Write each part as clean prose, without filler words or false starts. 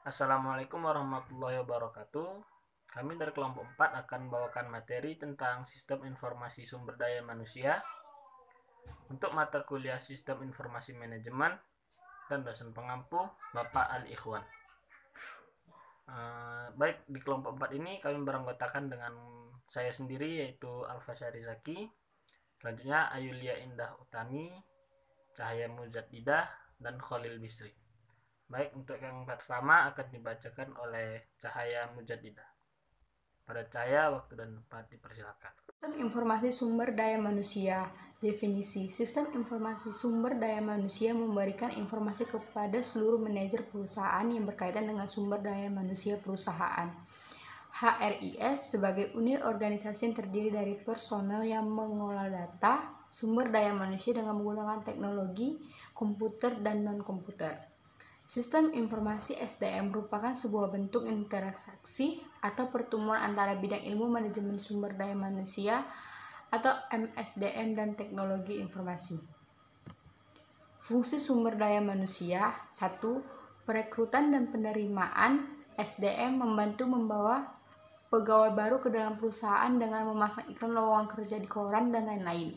Assalamualaikum warahmatullahi wabarakatuh. Kami dari kelompok 4 akan membawakan materi tentang sistem informasi sumber daya manusia untuk mata kuliah Sistem Informasi Manajemen dan dosen pengampu Bapak Al-Ikhwan. Baik, di kelompok 4 ini kami beranggotakan dengan saya sendiri yaitu Alfasyari Zaki, selanjutnya Ayulia Indah Utami, Cahaya Muzadidah, dan Khalil Bisri. Baik, untuk yang pertama akan dibacakan oleh Cahaya Mujadidah. Pada Cahaya, waktu dan tempat dipersilakan. Sistem Informasi Sumber Daya Manusia. Definisi: Sistem Informasi Sumber Daya Manusia memberikan informasi kepada seluruh manajer perusahaan yang berkaitan dengan sumber daya manusia perusahaan. HRIS sebagai unit organisasi yang terdiri dari personel yang mengolah data sumber daya manusia dengan menggunakan teknologi komputer dan non-komputer. Sistem informasi SDM merupakan sebuah bentuk interaksi atau pertemuan antara bidang ilmu manajemen sumber daya manusia atau MSDM dan teknologi informasi. Fungsi sumber daya manusia: 1. Perekrutan dan penerimaan. SDM membantu membawa pegawai baru ke dalam perusahaan dengan memasang iklan lowongan kerja di koran dan lain-lain.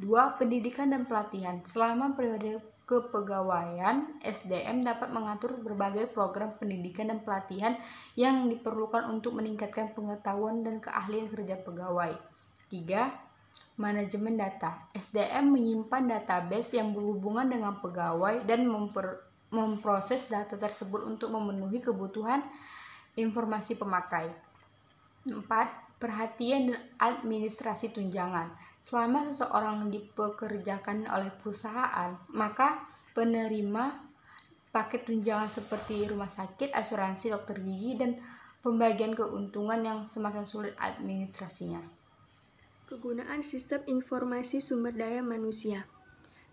2. Pendidikan dan pelatihan. Selama periode kepegawaian, SDM dapat mengatur berbagai program pendidikan dan pelatihan yang diperlukan untuk meningkatkan pengetahuan dan keahlian kerja pegawai. 3. Manajemen data. SDM menyimpan database yang berhubungan dengan pegawai dan memproses data tersebut untuk memenuhi kebutuhan informasi pemakai. 4. Perhatian dan administrasi tunjangan. Selama seseorang dipekerjakan oleh perusahaan, maka penerima paket tunjangan seperti rumah sakit, asuransi, dokter gigi, dan pembagian keuntungan yang semakin sulit administrasinya. Kegunaan Sistem Informasi Sumber Daya Manusia.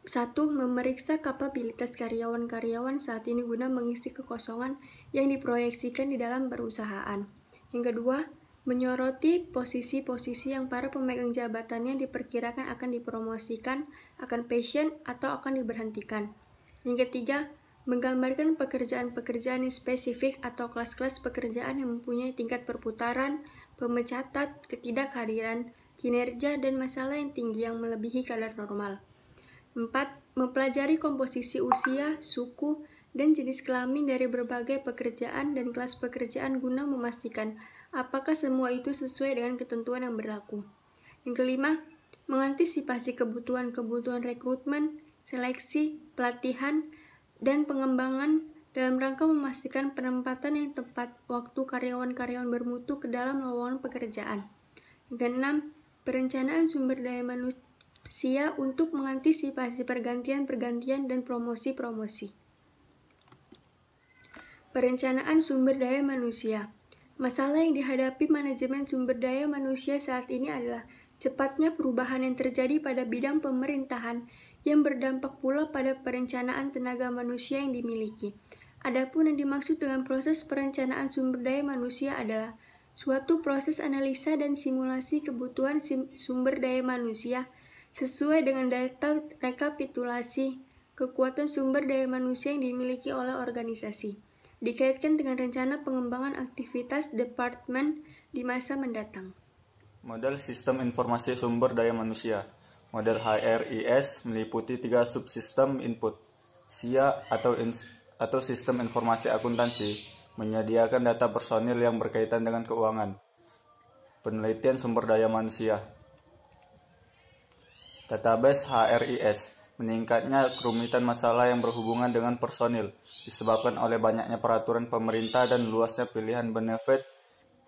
1. Memeriksa kapabilitas karyawan-karyawan saat ini guna mengisi kekosongan yang diproyeksikan di dalam perusahaan. Yang kedua, menyoroti posisi-posisi yang para pemegang jabatannya diperkirakan akan dipromosikan, akan pensiun, atau akan diberhentikan. Yang ketiga, menggambarkan pekerjaan-pekerjaan yang spesifik atau kelas-kelas pekerjaan yang mempunyai tingkat perputaran, pemecatan, ketidakhadiran, kinerja, dan masalah yang tinggi yang melebihi kadar normal. 4. Mempelajari komposisi usia, suku, dan jenis kelamin dari berbagai pekerjaan dan kelas pekerjaan guna memastikan apakah semua itu sesuai dengan ketentuan yang berlaku. Yang kelima, mengantisipasi kebutuhan-kebutuhan rekrutmen, seleksi, pelatihan, dan pengembangan dalam rangka memastikan penempatan yang tepat waktu karyawan-karyawan bermutu ke dalam lowongan pekerjaan. Yang keenam, perencanaan sumber daya manusia untuk mengantisipasi pergantian-pergantian dan promosi-promosi. Perencanaan sumber daya manusia. Masalah yang dihadapi manajemen sumber daya manusia saat ini adalah cepatnya perubahan yang terjadi pada bidang pemerintahan yang berdampak pula pada perencanaan tenaga manusia yang dimiliki. Adapun yang dimaksud dengan proses perencanaan sumber daya manusia adalah suatu proses analisa dan simulasi kebutuhan sumber daya manusia sesuai dengan data rekapitulasi kekuatan sumber daya manusia yang dimiliki oleh organisasi, dikaitkan dengan rencana pengembangan aktivitas departemen di masa mendatang. Model Sistem Informasi Sumber Daya Manusia. Model HRIS meliputi 3 subsistem input. SIA atau Sistem Informasi Akuntansi menyediakan data personil yang berkaitan dengan keuangan. Penelitian sumber daya manusia. Database HRIS. Meningkatnya kerumitan masalah yang berhubungan dengan personil disebabkan oleh banyaknya peraturan pemerintah dan luasnya pilihan benefit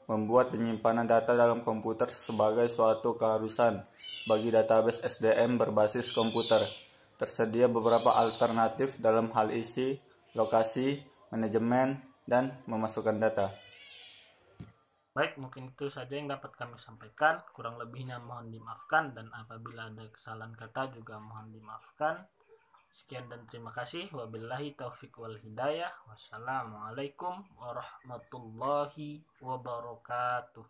membuat penyimpanan data dalam komputer sebagai suatu keharusan bagi database SDM berbasis komputer. Tersedia beberapa alternatif dalam hal isi, lokasi, manajemen, dan memasukkan data. Baik, mungkin itu saja yang dapat kami sampaikan. Kurang lebihnya mohon dimaafkan, dan apabila ada kesalahan kata juga mohon dimaafkan. Sekian dan terima kasih. Wabillahi taufik wal hidayah. Wassalamualaikum warahmatullahi wabarakatuh.